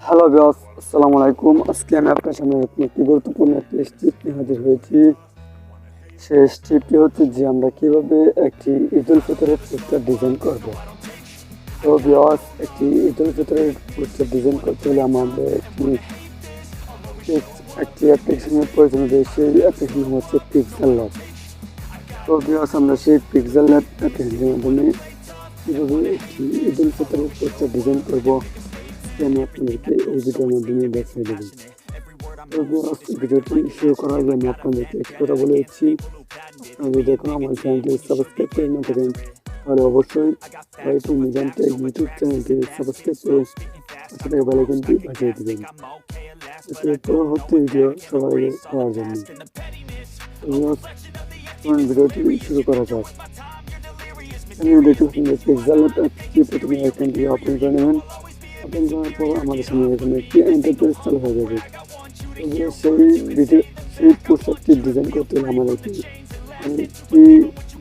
Hello viewers, আসসালামু আলাইকুম। আজকে আমি আপনার সামনে একটি গুরুত্বপূর্ণ একটি স্টেপ নিয়ে হাজির হয়েছি। সেই স্টেপটি হচ্ছে যে আমরা কিভাবে একটি ঈদ উল ফিতরের পোস্টার ডিজাইন করব। তো ভিউয়ার্স, একটি ঈদ উল ফিতরের পোস্টার ডিজাইন করতে হলে আমাদের একটি অ্যাপ্লিকেশনের প্রয়োজন হবে। সেই অ্যাপ্লিকেশন হচ্ছে পিক্সেলল্যাব। তো ভিউয়ার্স, আমরা সেই পিক্সেলল্যাব অ্যাপ্লিকেশনের মাধ্যমে কীভাবে একটি ঈদ উল ফিতরের পোস্টার ডিজাইন করব আমি আপনাদেরকে এই ভিডিওর মাধ্যমে দেখিয়ে দেবো। তো ভিডিওটি শুরু করার আগে আমি আপনাদেরকে একটি কথা বলে দিচ্ছি, আপনারা যদি এখন আমার চ্যানেলটি সাবস্ক্রাইব করে না থাকেন তাহলে অবশ্যই মিজান ইউটিউব চ্যানেলটি সাবস্ক্রাইব করে পাশে থাকা বেল আইকনটি বাজিয়ে দেবেন পরবর্তী ভিডিও সবার আগে পাওয়ার জন্য। ভিডিওটি শুরু করা যাক। আমি দেখতে পাচ্ছি যে পিক্সেলল্যাব অ্যাপটি প্রথমে এখানটি ওপেন করে নেবেন। ওপেন করার পর আমাদের সামনে এখানে একটি ইন্টারফেস চালু হয়ে যাবে। সেই পোস্টারটি ডিজাইন করতে হলে আমাদের একটি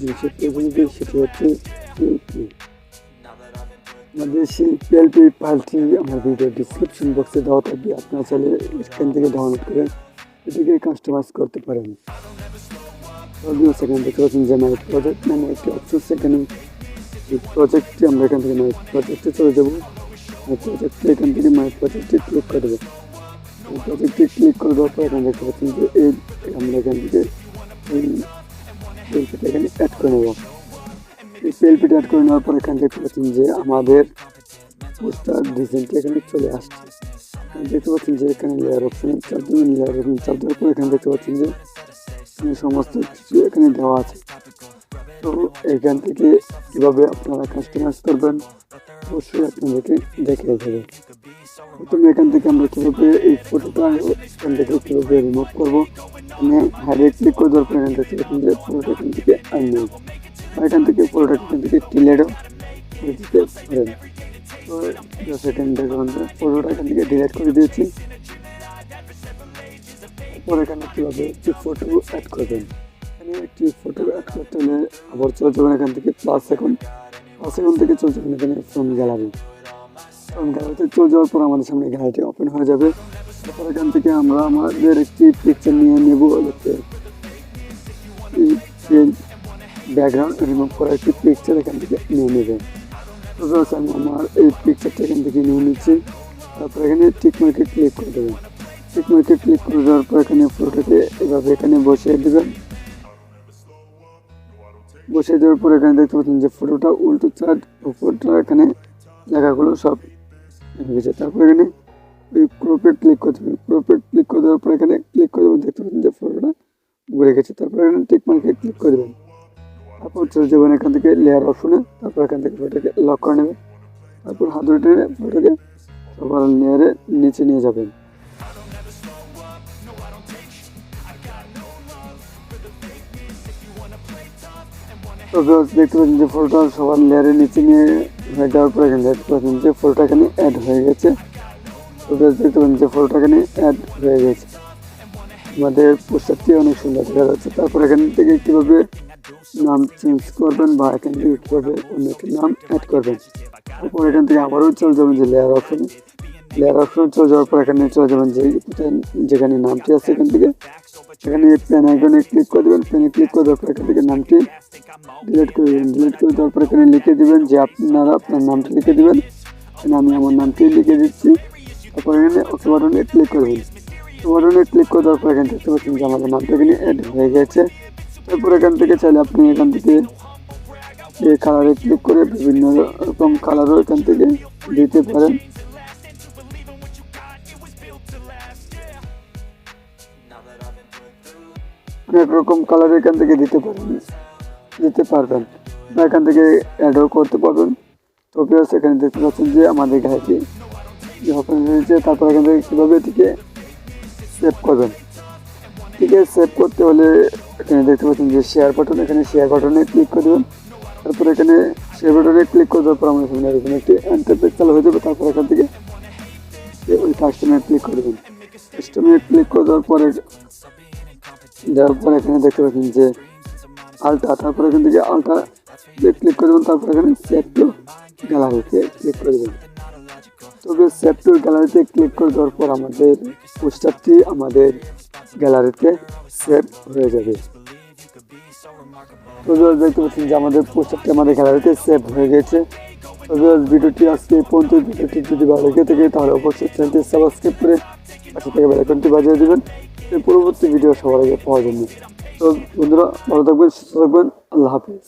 জিনিসের প্রয়োজন, সেটি হচ্ছে আমাদের সেই পিএলপি ফাইলটি আমার ভিডিও ডিসক্রিপশন বক্সে দেওয়া থাকবে। আপনারা চাইলে এখান থেকে ডাউনলোড করে এটিকে কাস্টমাইজ করতে পারেন। সেখানে দেখতে পাচ্ছেন যে মাই প্রজেক্ট নামে একটি অপশন, সেখানে এই প্রজেক্টটি আমরা এখান থেকে মাই প্রজেক্টে চলে যাবো। প্রজেক্টে এখান থেকে মাই প্রজেক্টে ক্লিক করে দেবো। প্রজেক্টে ক্লিক করে দেওয়ার পর এখানে দেখতে পাচ্ছেন যে এই আমরা এখান থেকে এই পিএলপিটা এখানে অ্যাড করে নেব। এই পিএলপিটা অ্যাড করে নেওয়ার পর এখানে দেখতে পাচ্ছেন যে আমাদের পোস্টার ডিজাইনটা এখানে চলে আসছে। দেখতে পাচ্ছেন যে এখানে লেয়ার অপশনে চাপ দেবেন। লেয়ার অপশন চাপ দেওয়ার পর এখানে দেখতে পাচ্ছেন যে সমস্ত কিছু এখানে দেওয়া আছে। তো এখান থেকে কীভাবে আপনারা কাস্টমাইজ করবেন অবশ্যই আপনাদেরকে দেখিয়ে দেবে। প্রথমে এখান থেকে আমরা কীভাবে এই ফটোটা এখান থেকে কীভাবে রিমুভ করবো, মানে হাইডে ক্লিক করে দেওয়ার পর এখান থেকে যে ফটোটা এখান থেকে আনবেন বা এখান থেকে ফটোটা এখান থেকে ডিলেটও করে দিতে পারেন। তো সেখান থেকে ফটোটা এখান থেকে ডিলেট করে দিয়েছি। তারপর এখানে কীভাবে একটি ফটো অ্যাড করবেন, এখানে একটি ফটো অ্যাড করতে হলে আবার চলে যাবেন এখান থেকে প্লাস এখন থেকে চলে যাবেন এখানে ফ্রম গ্যালারিতে চলে যাওয়ার পর আমাদের সামনে গ্যালারিটি ওপেন হয়ে যাবে। তারপর এখান থেকে আমরা আমাদের একটি পিকচার নিয়ে নেব। ব্যাকগ্রাউন্ড রিমুভ করা একটি পিকচার এখান থেকে নিয়ে নেবেন। তো আমি আমার এই পিকচারটা এখান থেকে নিয়ে নিচ্ছি। তারপর এখানে টিক মার্কে ক্লিক করে দেবেন। টিক মার্কে ক্লিক করে দেওয়ার পর এখানে ফটোটাকে এভাবে এখানে বসিয়ে দেবেন। বসিয়ে দেওয়ার পর এখানে দেখতে পাচ্ছেন যে ফটোটা উল্টো সাইড উপরটা এখানে লেখাগুলো সব হয়ে গেছে। তারপর এখানে ওই ক্রপে ক্লিক করতে হবে। ক্রপে ক্লিক করে দেওয়ার পর এখানে ক্লিক করে দেবেন। দেখতে পাচ্ছেন যে ফটোটা ঘুরে গেছে। তারপর এখানে টিক মার্কে ক্লিক করে দেবেন। তারপর চলে যাবেন এখান থেকে লেয়ার অপশনে। তারপর এখান থেকে ফটোটাকে লক করে নেবেন। তারপর হাত ধরে টেনে ফটোটাকে সবার লেয়ারে নিচে নিয়ে যাবেন। তো দেখতে পাচ্ছেন যে ফটোটা সবার লেয়ারের নিচে নিয়ে হয়ে যাওয়ার পর এখানে দেখতে পাচ্ছেন যে ফটোটা এখানে অ্যাড হয়ে গেছে। তো দেখতে পাচ্ছেন যে ফটোটা এখানে অ্যাড হয়ে গেছে। আমাদের পোস্টারটি অনেক সুন্দর দেখা যাচ্ছে। তারপর এখান থেকে কীভাবে নাম চেঞ্জ করবেন বা এখান থেকে কীভাবে অন্য একটি নাম অ্যাড করবেন। তারপর এখান থেকে আবারও চলে যাবেন যে লেয়ার অপশনে চলে যাওয়ার পর এখানে চলে যাবেন যে যেখানে নামটি আছে এখান থেকে এখানে পেন আইকনে ক্লিক করে দেবেন। পেনে ক্লিক করে দেওয়ার পর এখান থেকে নামটি ডিলিট করে দেবেন। ডিলিট করে দেওয়ার পর এখানে লিখে দেবেন যে আপনারা আপনার নামটি লিখে দেবেন। আমি আমার নামটি লিখে দিচ্ছি। তারপর এখানে ওকে বাটনে ক্লিক করবেন। ওকে বাটনে ক্লিক করে দেওয়ার পর এখানে দেখতে পাচ্ছেন যে আমাদের নামটা এখানে অ্যাড হয়ে গেছে। তারপর এখান থেকে চাইলে আপনি এখান থেকে এই কালারে ক্লিক করে বিভিন্ন রকম কালারও এখান থেকে দিতে পারেন। অনেক রকম কালার এখান থেকে দিতে পারবেন বা এখান থেকে অ্যাডও করতে পারবেন। তো এখানে দেখতে পাচ্ছেন যে আমাদের গাড়িটি ওপেন হয়েছে। তারপর এখান থেকে কীভাবে এটিকে সেভ করবেন। এটিকে সেভ করতে হলে এখানে দেখতে পাচ্ছেন যে শেয়ার বাটন, এখানে শেয়ার বাটনে ক্লিক করে দেবেন। তারপর এখানে শেয়ার বাটনে ক্লিক করে দেওয়ার পর আমাদের সামনে এরকম একটি ইন্টারফেস চালু হয়ে যাবে। তারপর এখান থেকে ওই কাস্টমারে ক্লিক করে দেবেন। কাস্টমারে ক্লিক করে দেওয়ার পর এখানে দেখতে পাচ্ছেন যে আলটা, তারপর এখান থেকে আলটা ক্লিক করে দেবেন। তারপর এখানে সেভ টু গ্যালারিতে ক্লিক করে দেবেন। তবে সেভ টু গ্যালারিতে ক্লিক করে দেওয়ার পর আমাদের পোস্টারটি আমাদের গ্যালারিতে সেভ হয়ে যাবে। তো দেখতে পাচ্ছেন যে আমাদের পোস্টারটি আমাদের গ্যালারিতে সেভ হয়ে গেছে। তবে ভিডিওটি আজকে এই পর্যন্ত। ভিডিওটি যদি ভালো লেগে থাকে তাহলে অবশ্যই চ্যানেলটি সাবস্ক্রাইব করে পাশে থেকে বেল আইকনটি বাজিয়ে দেবেন পরবর্তী ভিডিও সবার আগে পাওয়ার জন্য। তো বন্ধুরা ভালো থাকবেন, সুস্থ থাকবেন, আল্লাহ হাফিজ।